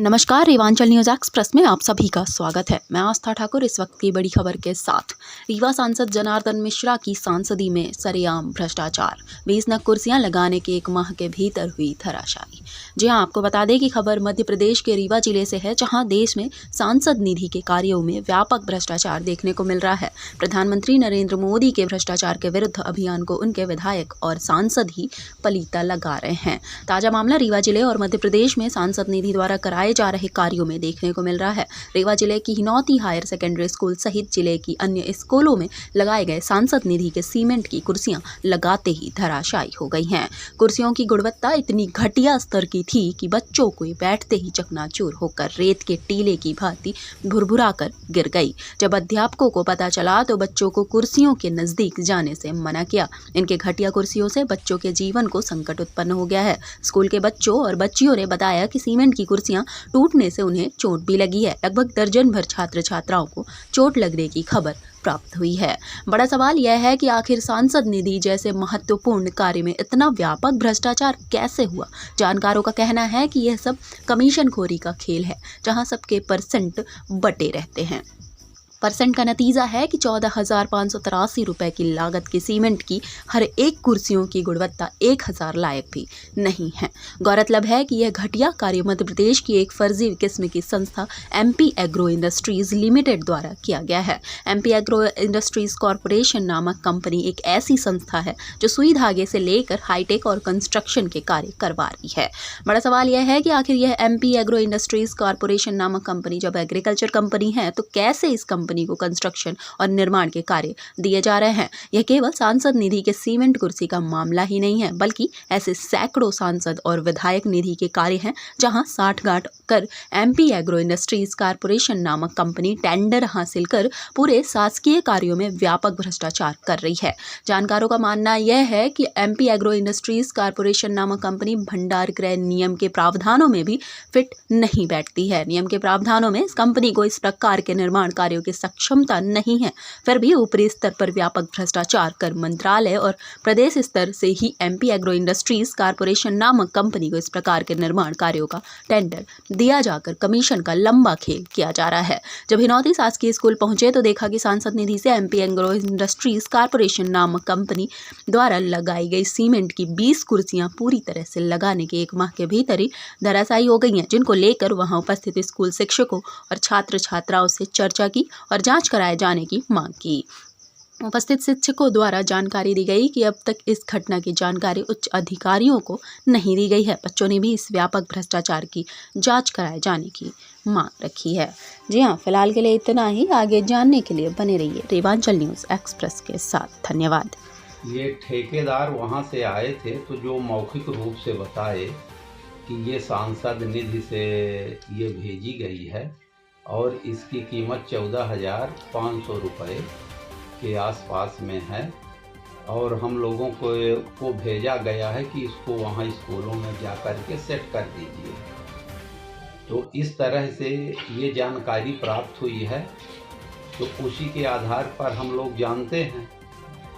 नमस्कार, Rewanchal news express में आप सभी का स्वागत है। मैं आस्था ठाकुर इस वक्त की बड़ी खबर के साथ। रीवा सांसद जनार्दन मिश्रा की सांसदी में सरेआम भ्रष्टाचार, 20 नग कुर्सियां लगाने के 1 माह के भीतर हुई धराशायी। जी हां, आपको बता दें कि खबर मध्य प्रदेश के रीवा जिले से है, जहां देश में सांसद निधि के कार्यों में व्यापक भ्रष्टाचार देखने को मिल रहा है। प्रधानमंत्री नरेंद्र मोदी के भ्रष्टाचार के विरुद्ध अभियान को उनके विधायक और सांसद ही पलीता लगा रहे हैं। ताजा मामला रीवा जिले और मध्य प्रदेश में सांसद निधि द्वारा कराए जा रहे कार्यों में देखने को मिल रहा है। रीवा जिले की हिनौती हायर सेकेंडरी स्कूल सहित जिले की अन्य स्कूलों में लगाए गए सांसद निधि के सीमेंट की कुर्सियां लगाते ही धराशायी हो गई हैं। कुर्सियों की गुणवत्ता इतनी घटिया स्तर की थी कि बच्चों को बैठते ही चकनाचूर होकर रेत के टीले की भांति भुरभुरा कर गिर गई। जब अध्यापकों को पता चला तो बच्चों को कुर्सियों के नजदीक जाने से मना किया। इनके घटिया कुर्सियों से बच्चों के जीवन को संकट उत्पन्न हो गया है। स्कूल के बच्चों और बच्चियों ने बताया कि सीमेंट की कुर्सियां टूटने से उन्हें चोट भी लगी है। लगभग दर्जन भर छात्र छात्राओं को चोट लगने की खबर प्राप्त हुई है। बड़ा सवाल यह है कि आखिर सांसद निधि जैसे महत्वपूर्ण कार्य में इतना व्यापक भ्रष्टाचार कैसे हुआ। जानकारों का कहना है कि यह सब कमीशनखोरी का खेल है, जहां सबके परसेंट बटे रहते हैं। परसेंट का नतीजा है कि 14,583 रुपये की लागत की सीमेंट की हर एक कुर्सियों की गुणवत्ता 1,000 लायक भी नहीं है। गौरतलब है कि यह घटिया कार्य मध्य प्रदेश की एक फर्जी किस्म की संस्था MP एग्रो इंडस्ट्रीज लिमिटेड द्वारा किया गया है। MP एग्रो इंडस्ट्रीज कॉरपोरेशन नामक कंपनी एक ऐसी संस्था है जो सुई धागे से लेकर हाईटेक और कंस्ट्रक्शन के कार्य करवा रही है। बड़ा सवाल यह है कि आखिर यह MP एग्रो इंडस्ट्रीज कॉरपोरेशन नामक कंपनी जब एग्रीकल्चर कंपनी है तो कैसे इस कंपनी को कंस्ट्रक्शन और निर्माण के कार्य दिए जा रहे हैं। यह केवल सांसद निधि के सीमेंट कुर्सी का मामला ही नहीं है, बल्कि ऐसे सैकड़ों सांसद और विधायक निधि के कार्य हैं जहां साठगांठ कर MP एग्रो इंडस्ट्रीज कॉरपोरेशन नामक कंपनी टेंडर हासिल कर पूरे शासकीय कार्यों में व्यापक भ्रष्टाचार कर रही है। जानकारों का मानना यह है कि MP एग्रो इंडस्ट्रीज कॉरपोरेशन नामक कंपनी भंडार क्रय नियम के प्रावधानों में भी फिट नहीं बैठती है। नियम के प्रावधानों में इस कंपनी को इस प्रकार के निर्माण कार्यों की सक्षमता नहीं है, फिर भी ऊपरी स्तर पर व्यापक भ्रष्टाचार कर मंत्रालय और प्रदेश स्तर से ही MP एग्रो इंडस्ट्रीज कॉरपोरेशन नामक कंपनी को इस प्रकार के निर्माण कार्यों का टेंडर दिया जाकर कमीशन का लंबा खेल किया जा रहा है। जब हिनौती शासकीय स्कूल पहुंचे तो देखा कि सांसद निधि से MP एग्रो इंडस्ट्रीज कॉरपोरेशन नामक कंपनी द्वारा लगाई गई सीमेंट की 20 कुर्सियां पूरी तरह से लगाने के 1 माह के भीतर ही धराशायी हो गई हैं, जिनको लेकर वहां उपस्थित स्कूल शिक्षकों और छात्र छात्राओं से चर्चा की और जांच कराए जाने की मांग की। उपस्थित शिक्षकों द्वारा जानकारी दी गई कि अब तक इस घटना की जानकारी उच्च अधिकारियों को नहीं दी गई है। बच्चों ने भी इस व्यापक भ्रष्टाचार की जांच कराए जाने की मांग रखी है। जी हाँ, फिलहाल के लिए इतना ही। आगे जानने के लिए बने रहिए रेवांचल न्यूज़ एक्सप्रेस के साथ। धन्यवाद। ये ठेकेदार वहाँ से आए थे तो जो मौखिक रूप से बताए कि ये सांसद निधि से ये भेजी गई है और इसकी कीमत 14,500 रुपये के आसपास में है और हम लोगों को भेजा गया है कि इसको वहाँ स्कूलों में जा कर के सेट कर दीजिए। तो इस तरह से ये जानकारी प्राप्त हुई है, तो उसी के आधार पर हम लोग जानते हैं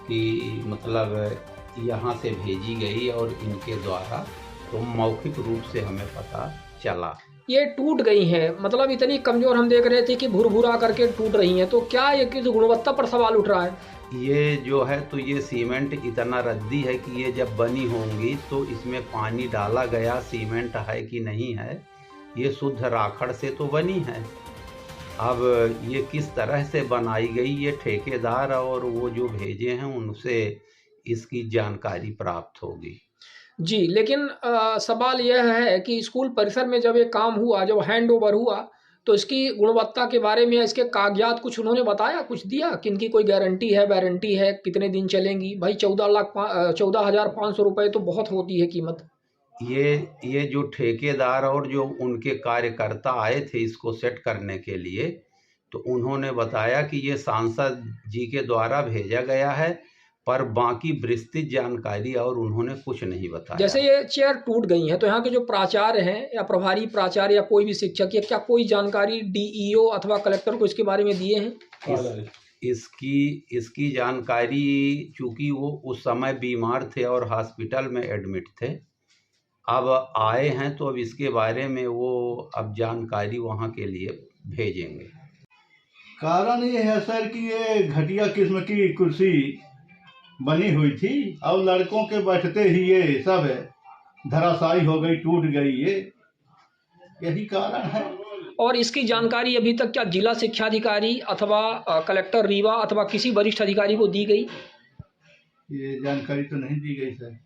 कि मतलब यहाँ से भेजी गई और इनके द्वारा, तो मौखिक रूप से हमें पता चला। ये टूट गई हैं, मतलब इतनी कमज़ोर हम देख रहे थे कि भुरभुरा करके टूट रही हैं, तो क्या ये कि गुणवत्ता पर सवाल उठ रहा है? ये जो है तो ये सीमेंट इतना रद्दी है कि ये जब बनी होंगी तो इसमें पानी डाला गया सीमेंट है कि नहीं है, ये शुद्ध राखड़ से तो बनी है। अब ये किस तरह से बनाई गई, ये ठेकेदार और वो जो भेजे हैं उनसे इसकी जानकारी प्राप्त होगी। जी, लेकिन सवाल यह है कि स्कूल परिसर में जब ये काम हुआ, जब हैंड ओवर हुआ, तो इसकी गुणवत्ता के बारे में, इसके कागजात कुछ उन्होंने बताया, कुछ दिया कि इनकी कोई गारंटी है, वारंटी है, कितने दिन चलेंगी? भाई 14,500 रुपये तो बहुत होती है कीमत। ये जो ठेकेदार और जो उनके कार्यकर्ता आए थे इसको सेट करने के लिए, तो उन्होंने बताया कि ये सांसद जी के द्वारा भेजा गया है, पर बाकी विस्तृत जानकारी और उन्होंने कुछ नहीं बताया। जैसे ये चेयर टूट गई हैं, तो यहाँ के जो प्राचार्य हैं या प्रभारी प्राचार्य या कोई भी शिक्षक, या क्या कोई जानकारी DEO अथवा कलेक्टर को इसके बारे में दिए हैं? इसकी जानकारी, चूँकि वो उस समय बीमार थे और हॉस्पिटल में एडमिट थे, अब आए हैं तो अब इसके बारे में वो अब जानकारी वहाँ के लिए भेजेंगे। कारण ये है सर कि ये घटिया किस्म की कुर्सी बनी हुई थी और लड़कों के बैठते ही ये सब धराशायी हो गई, टूट गई, यही कारण है। और इसकी जानकारी अभी तक क्या जिला शिक्षाधिकारी अथवा कलेक्टर रीवा अथवा किसी वरिष्ठ अधिकारी को दी गई? ये जानकारी तो नहीं दी गई सर।